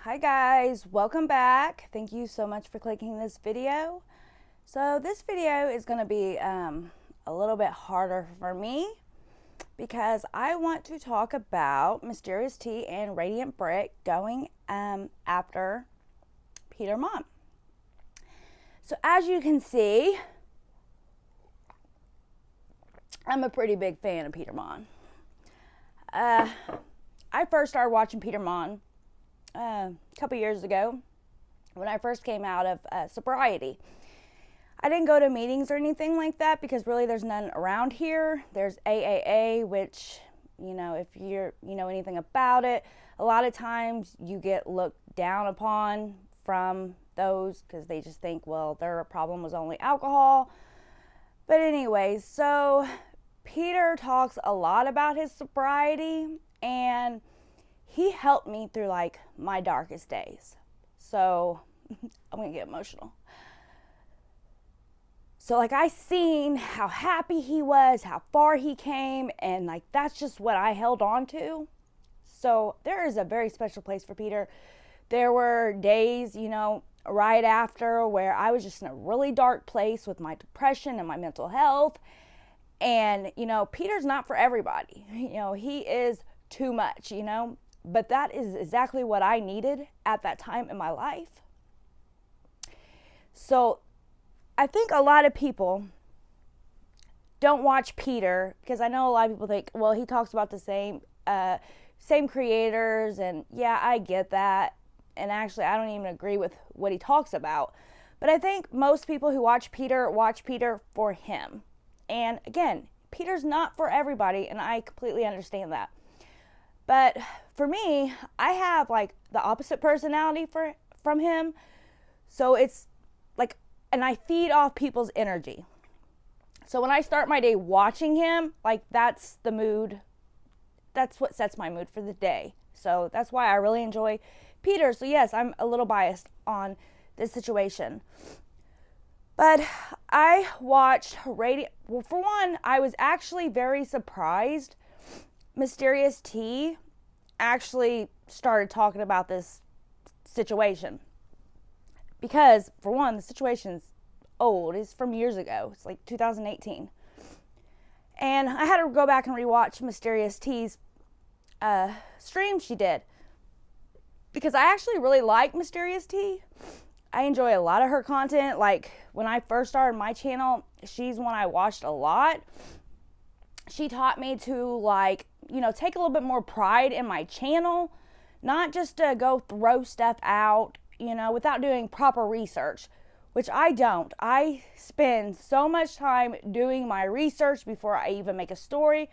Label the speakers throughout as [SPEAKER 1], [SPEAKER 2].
[SPEAKER 1] Hi guys, welcome back. Thank you so much for clicking this video. So this video is going to be a little bit harder for me because I want to talk about Mysterious Tea and Radiant Britt going after Peter Monn. So as you can see, I'm a pretty big fan of Peter Monn. I first started watching Peter Monn a couple years ago when I first came out of sobriety. I didn't go to meetings or anything like that because really there's none around here. There's AAA, which, if you know anything about it, a lot of times you get looked down upon from those because they just think, well, their problem was only alcohol. But anyways, so Peter talks a lot about his sobriety, and he helped me through like my darkest days. So I'm gonna get emotional. So like I seen how happy he was, how far he came, and like that's just what I held on to. So there is a very special place for Peter. There were days, right after where I was just in a really dark place with my depression and my mental health. And, Peter's not for everybody. He is too much, but that is exactly what I needed at that time in my life. So I think a lot of people don't watch Peter because I know a lot of people think, well, he talks about the same creators, and yeah, I get that. And actually, I don't even agree with what he talks about. But I think most people who watch Peter for him. And again, Peter's not for everybody, and I completely understand that. But for me, I have like the opposite personality from him. So it's like, and I feed off people's energy. So when I start my day watching him, like that's the mood. That's what sets my mood for the day. So that's why I really enjoy Peter. So yes, I'm a little biased on this situation. But I watched well, for one, I was actually very surprised Mysterious Tea actually started talking about this situation. Because, for one, the situation's old. It's from years ago. It's like 2018. And I had to go back and rewatch Mysterious Tea's stream she did. Because I actually really like Mysterious Tea. I enjoy a lot of her content. Like, when I first started my channel, she's one I watched a lot. She taught me to, take a little bit more pride in my channel. Not just to go throw stuff out, without doing proper research. Which I don't. I spend so much time doing my research before I even make a story.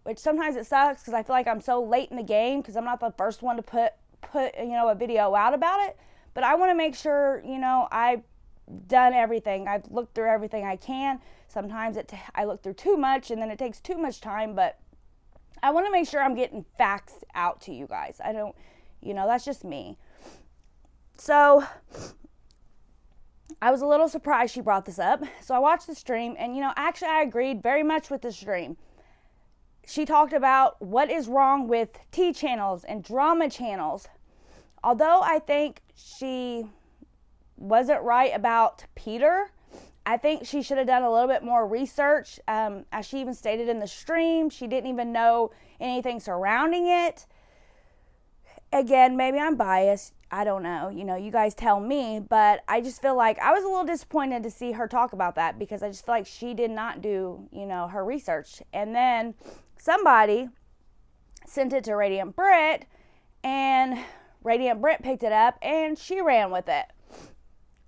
[SPEAKER 1] Which sometimes it sucks because I feel like I'm so late in the game because I'm not the first one to put a video out about it. But I want to make sure, I've done everything. I've looked through everything I can. Sometimes I look through too much and then it takes too much time, but I want to make sure I'm getting facts out to you guys. I don't, that's just me. So I was a little surprised she brought this up. So I watched the stream and, actually I agreed very much with the stream. She talked about what is wrong with tea channels and drama channels. Although I think she wasn't right about Peter, I think she should have done a little bit more research. As she even stated in the stream, she didn't even know anything surrounding it. Again, maybe I'm biased. I don't know. You guys tell me. But I just feel like I was a little disappointed to see her talk about that because I just feel like she did not do, her research. And then somebody sent it to Radiant Britt, and Radiant Britt picked it up and she ran with it.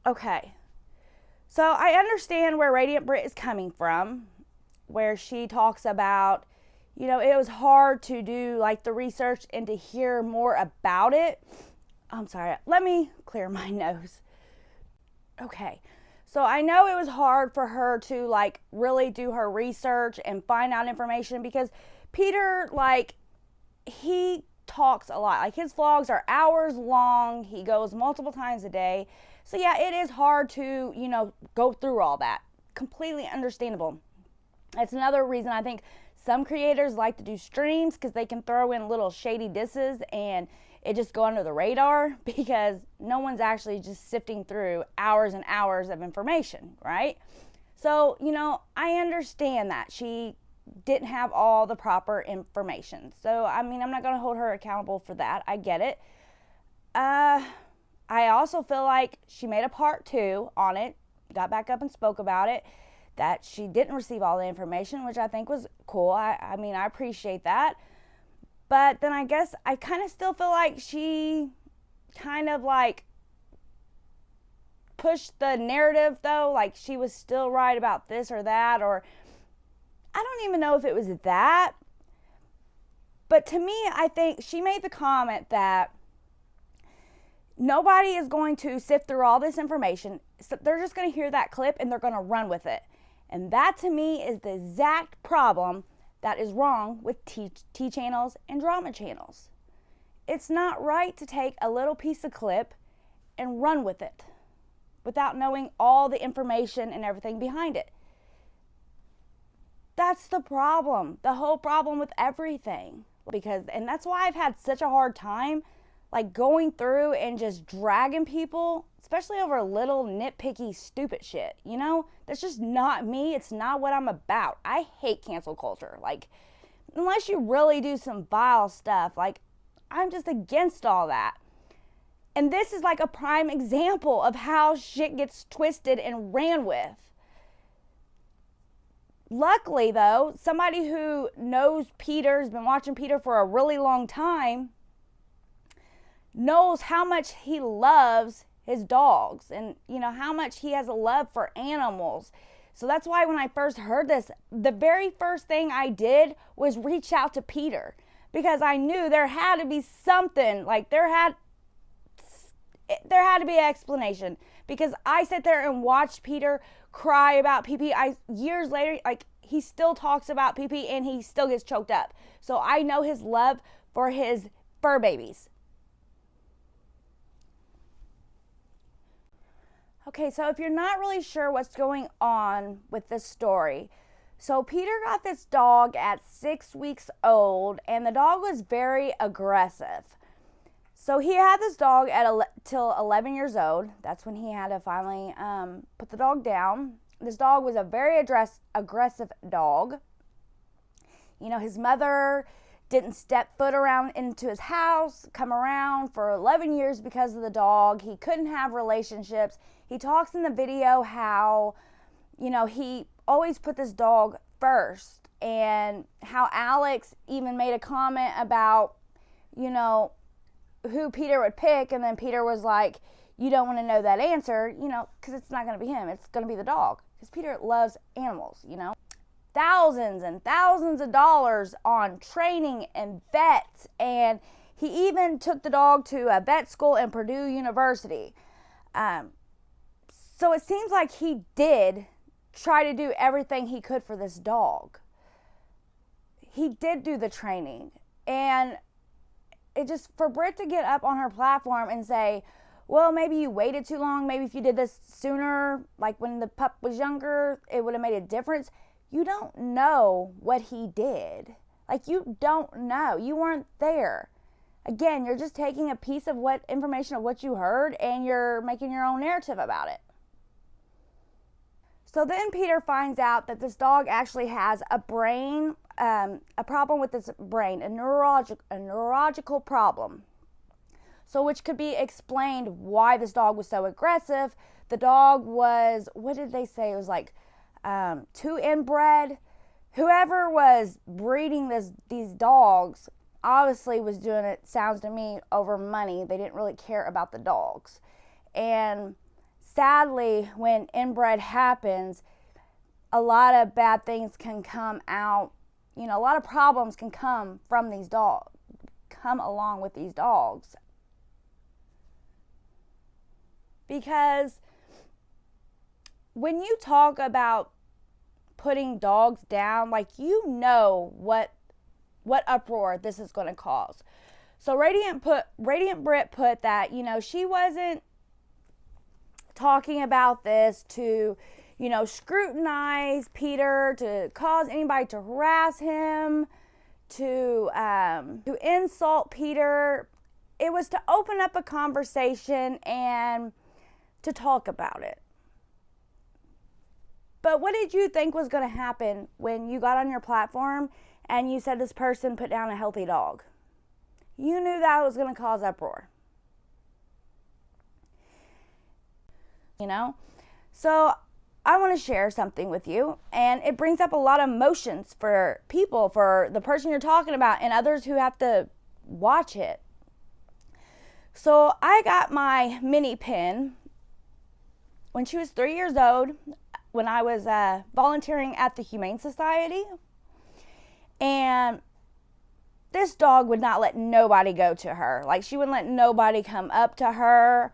[SPEAKER 1] Okay. So I understand where Radiant Britt is coming from, where she talks about, it was hard to do like the research and to hear more about it. I'm sorry. Let me clear my nose. Okay. So I know it was hard for her to like really do her research and find out information because Peter, he talks a lot. Like his vlogs are hours long. He goes multiple times a day. So yeah, it is hard to, go through all that. Completely understandable. That's another reason I think some creators like to do streams because they can throw in little shady disses and it just go under the radar because no one's actually just sifting through hours and hours of information, right? So, I understand that she didn't have all the proper information. So, I'm not going to hold her accountable for that. I get it. I also feel like she made a part 2 on it, got back up and spoke about it, that she didn't receive all the information, which I think was cool. I appreciate that. But then I guess I kind of still feel like she kind of like pushed the narrative, though, like she was still right about this or that, or I don't even know if it was that. But to me, I think she made the comment that nobody is going to sift through all this information. So they're just going to hear that clip and they're going to run with it. And that to me is the exact problem that is wrong with tea channels and drama channels. It's not right to take a little piece of clip and run with it without knowing all the information and everything behind it. That's the problem, the whole problem with everything. And that's why I've had such a hard time like going through and just dragging people, especially over little nitpicky stupid shit, That's just not me. It's not what I'm about. I hate cancel culture. Like, unless you really do some vile stuff, like, I'm just against all that. And this is like a prime example of how shit gets twisted and ran with. Luckily, though, somebody who knows Peter, has been watching Peter for a really long time, knows how much he loves his dogs and, how much he has a love for animals. So that's why when I first heard this, the very first thing I did was reach out to Peter because I knew there had to be something, like there had to be an explanation because I sat there and watched Peter cry about pee-pee. Years later, like he still talks about pee-pee and he still gets choked up. So I know his love for his fur babies. Okay, so if you're not really sure what's going on with this story, so Peter got this dog at 6 weeks old, and the dog was very aggressive. So he had this dog till 11 years old. That's when he had to finally put the dog down. This dog was a very aggressive dog. His mother didn't step foot around into his house, come around for 11 years because of the dog. He couldn't have relationships. He talks in the video how, he always put this dog first, and how Alex even made a comment about, who Peter would pick, and then Peter was like, you don't want to know that answer, because it's not going to be him. It's going to be the dog, because Peter loves animals, Thousands and thousands of dollars on training and vets, and he even took the dog to a vet school in Purdue University. So it seems like he did try to do everything he could for this dog. He did do the training, and it just, for Britt to get up on her platform and say, well, maybe you waited too long, maybe if you did this sooner, like when the pup was younger, it would have made a difference. You don't know what he did. Like, you don't know. You weren't there. Again, you're just taking a piece of information of what you heard, and you're making your own narrative about it. So then Peter finds out that this dog actually has a brain, a problem with his brain, a neurological problem. So which could be explained why this dog was so aggressive. The dog was, what did they say? It was like too inbred. Whoever was breeding these dogs obviously was doing it, sounds to me, over money. They didn't really care about the dogs. And sadly, when inbred happens, a lot of bad things can come out. A lot of problems can come from these dogs, come along with these dogs. Because when you talk about putting dogs down, like, what uproar this is going to cause. So Radiant Britt put that, she wasn't talking about this to, scrutinize Peter, to cause anybody to harass him, to insult Peter. it was to open up a conversation and to talk about it. But what did you think was going to happen when you got on your platform and you said this person put down a healthy dog? You knew that was going to cause uproar. You know? So I want to share something with you, and it brings up a lot of emotions for people, for the person you're talking about, and others who have to watch it. So I got my mini pin when she was 3 years old, when I was volunteering at the Humane Society. And this dog would not let nobody go to her. Like, she wouldn't let nobody come up to her.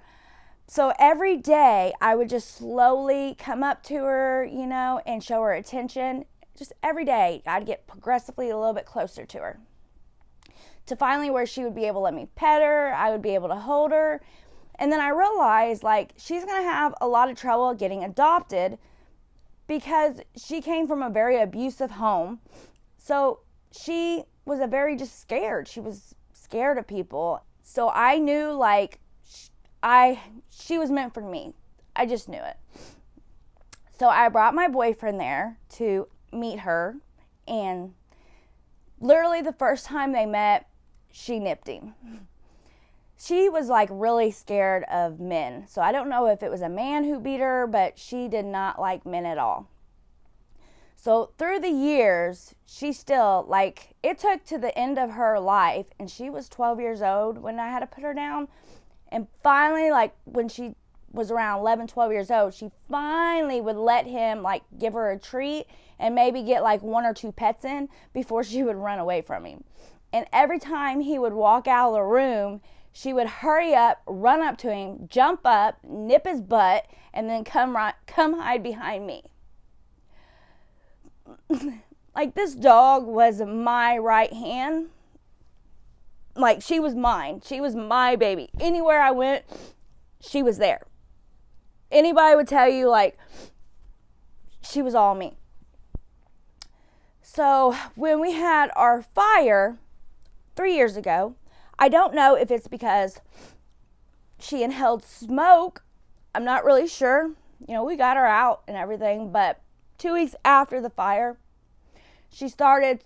[SPEAKER 1] So every day I would just slowly come up to her, you know, and show her attention. Just every day I'd get progressively a little bit closer to her, to finally where she would be able to let me pet her. I would be able to hold her. And then I realized, like, she's going to have a lot of trouble getting adopted because she came from a very abusive home. So she was just scared. She was scared of people. So I knew, like, she was meant for me. I just knew it. So I brought my boyfriend there to meet her. And literally the first time they met, she nipped him. She was like really scared of men. So I don't know if it was a man who beat her, but she did not like men at all. So through the years, she still, like, it took to the end of her life, and she was 12 years old when I had to put her down. And finally, like, when she was around 11, 12 years old, she finally would let him, like, give her a treat and maybe get like 1 or 2 pets in before she would run away from him. And every time he would walk out of the room, she would hurry up, run up to him, jump up, nip his butt, and then come hide behind me. Like, this dog was my right hand. Like, she was mine. She was my baby. Anywhere I went, she was there. Anybody would tell you, like, she was all me. So when we had our fire 3 years ago, I don't know if it's because she inhaled smoke. I'm not really sure. You know, we got her out and everything, but 2 weeks after the fire,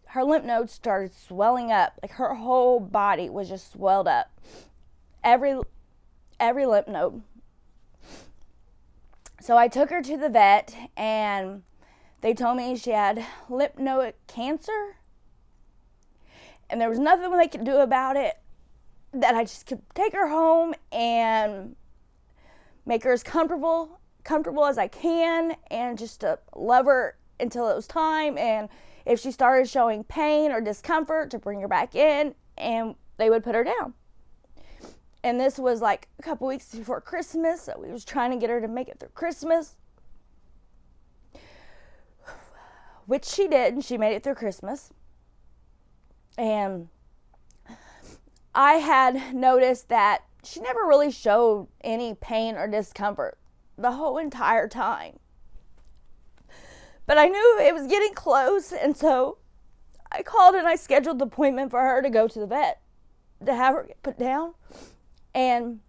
[SPEAKER 1] her lymph nodes started swelling up. Like, her whole body was just swelled up. Every lymph node. So I took her to the vet, and they told me she had lymph node cancer. And there was nothing they could do about it, that I just could take her home and make her as comfortable as I can, and just to love her until it was time. And if she started showing pain or discomfort, to bring her back in, and they would put her down. And this was like a couple weeks before Christmas, so we was trying to get her to make it through Christmas, which she did, and she made it through Christmas. And I had noticed that she never really showed any pain or discomfort the whole entire time. But I knew it was getting close, and so I called and I scheduled the appointment for her to go to the vet, to have her get put down. And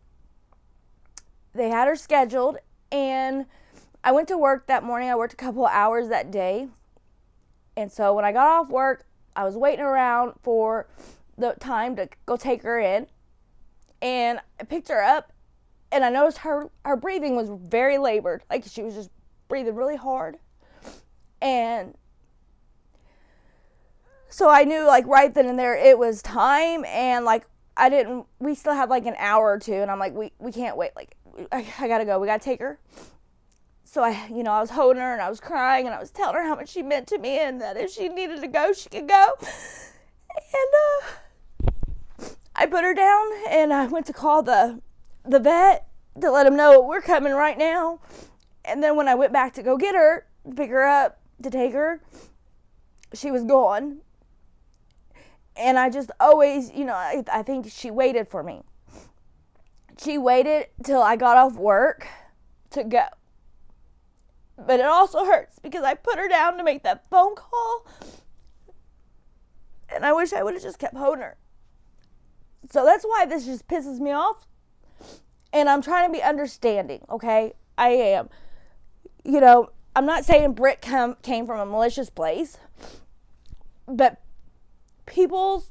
[SPEAKER 1] they had her scheduled, and I went to work that morning. I worked a couple of hours that day. And so when I got off work, I was waiting around for the time to go take her in. And I picked her up, and I noticed her breathing was very labored. Like, she was just breathing really hard. And so I knew, like, right then and there it was time. And, like, we still had like an hour or two, and I'm like, we can't wait. Like, I gotta go. We gotta take her. So I was holding her, and I was crying, and I was telling her how much she meant to me, and that if she needed to go, she could go. And I put her down, and I went to call the vet to let him know we're coming right now. And then when I went back to go get her, pick her up, to take her, she was gone. And I just always, I think she waited for me. She waited till I got off work to go. But it also hurts because I put her down to make that phone call. And I wish I would have just kept holding her. So that's why this just pisses me off. And I'm trying to be understanding, okay? I am. You know, I'm not saying Britt came from a malicious place, but people's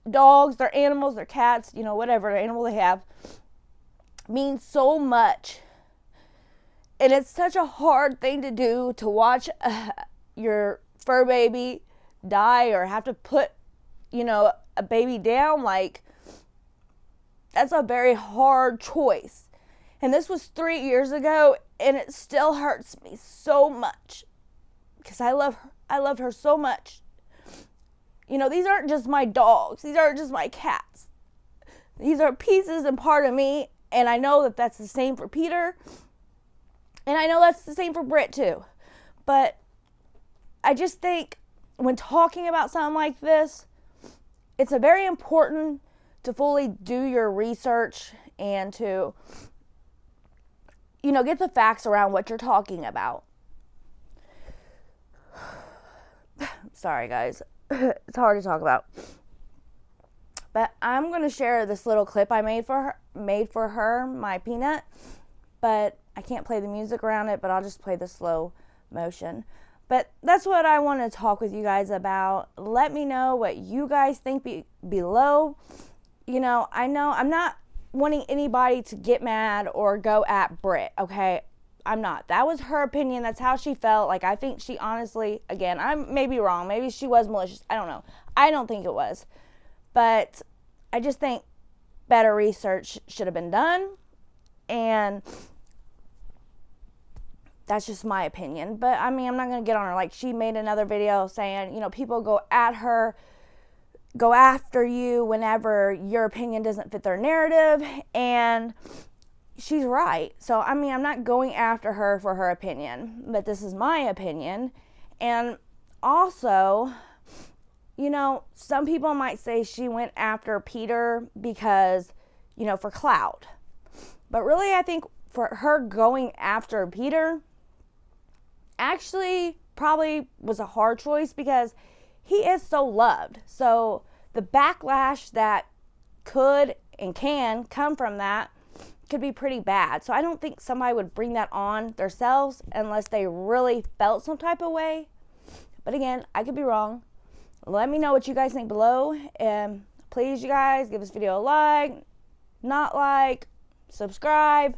[SPEAKER 1] dogs, their animals, their cats, you know, whatever animal they have, means so much. And it's such a hard thing to do, to watch your fur baby die or have to put, you know, a baby down. Like, that's a very hard choice. And this was 3 years ago, and it still hurts me so much because I loved her so much. You know, these aren't just my dogs. These aren't just my cats. These are pieces and part of me, and I know that that's the same for Peter, and I know that's the same for Britt too. But I just think when talking about something like this, it's a very important to fully do your research and to, you know, get the facts around what you're talking about. Sorry, guys. It's hard to talk about. But I'm going to share this little clip I made for her, my peanut. But I can't play the music around it, but I'll just play the slow motion. But that's what I want to talk with you guys about. Let me know what you guys think below. You know I'm not wanting anybody to get mad or go at Britt, okay? I'm not. That was her opinion. That's how she felt. Like, I think she honestly, again, I may be wrong. Maybe she was malicious. I don't know. I don't think it was. But I just think better research should have been done. And that's just my opinion. But, I mean, I'm not going to get on her. Like, she made another video saying, you know, people go at her, go after you whenever your opinion doesn't fit their narrative. And she's right. So, I mean, I'm not going after her for her opinion, but this is my opinion. And also, you know, some people might say she went after Peter because, you know, for clout. But really, I think for her going after Peter actually probably was a hard choice because he is so loved. So the backlash that could and can come from that could be pretty bad. So I don't think somebody would bring that on themselves unless they really felt some type of way. But again, I could be wrong. Let me know what you guys think below. And please, you guys, give this video a like, not like, subscribe,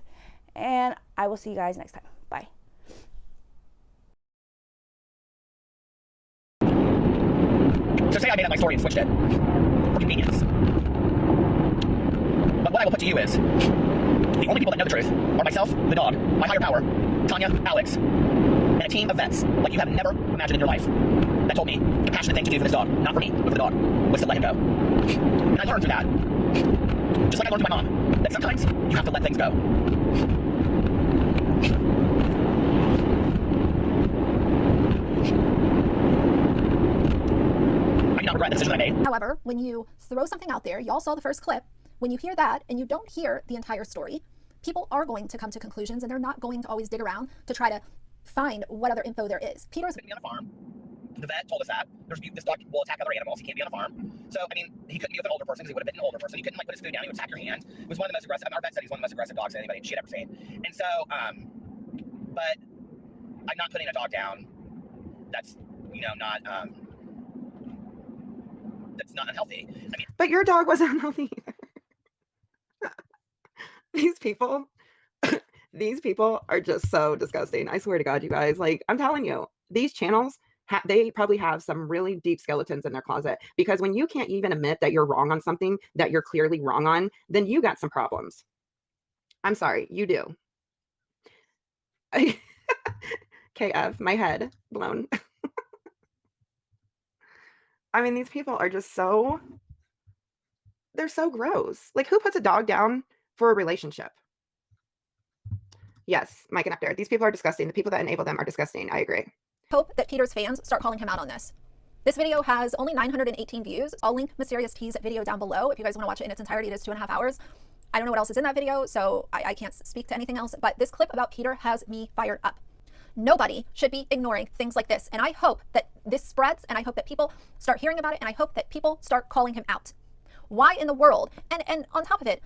[SPEAKER 1] and I will see you guys next time. Bye.
[SPEAKER 2] So say I made up my story and switched it for convenience. But what I will put to you is, the only people that know the truth are myself, the dog, my higher power, Tanya, Alex, and a team of vets like you have never imagined in your life that told me the compassionate thing to do for this dog, not for me, but for the dog, was to let him go. And I learned through that, just like I learned through my mom, that sometimes you have to let things go. I do not regret the decision I made.
[SPEAKER 3] However, when you throw something out there, y'all saw the first clip, when you hear that and you don't hear the entire story, people are going to come to conclusions and they're not going to always dig around to try to find what other info there is. Peter's
[SPEAKER 2] Couldn't be on a farm. The vet told us that. This dog will attack other animals. He can't be on a farm. So, I mean, he couldn't be with an older person because he would have been an older person. He couldn't, like, put his food down. He would attack your hand. It was one of the most aggressive, our vet said he's one of the most aggressive dogs that anybody she had ever seen. And so, but I'm not putting a dog down that's, you know, not, that's not unhealthy. I mean,
[SPEAKER 4] but your dog wasn't unhealthy either. These people are just so disgusting. I swear to God, you guys, like, I'm telling you, these channels, they probably have some really deep skeletons in their closet, because when you can't even admit that you're wrong on something that you're clearly wrong on, then you got some problems. I'm sorry, you do. KF, my head blown. I mean, these people are just so, they're so gross. Like, who puts a dog down for a relationship? Yes, Mike and Nectar. These people are disgusting. The people that enable them are disgusting. I agree.
[SPEAKER 3] hope that Peter's fans start calling him out on this. This video has only 918 views. I'll link Mysterious Tea's video down below if you guys want to watch it in its entirety. It is 2.5 hours. I don't know what else is in that video, so I can't speak to anything else, but this clip about Peter has me fired up. Nobody should be ignoring things like this, and I hope that this spreads, and I hope that people start hearing about it, and I hope that people start calling him out. Why in the world? And on top of it,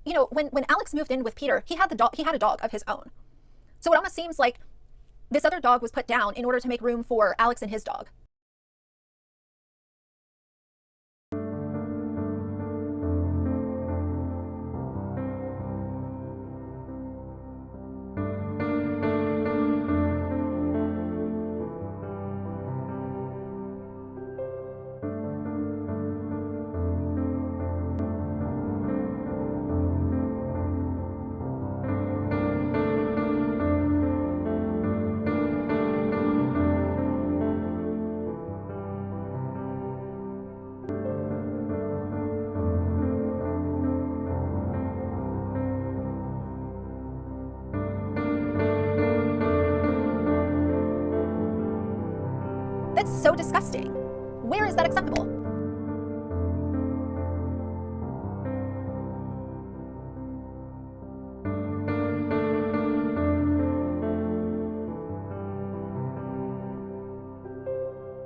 [SPEAKER 3] you know, when Alex moved in with Peter, he had a dog of his own. So it almost seems like this other dog was put down in order to make room for Alex and his dog. That's so disgusting. Where is that acceptable?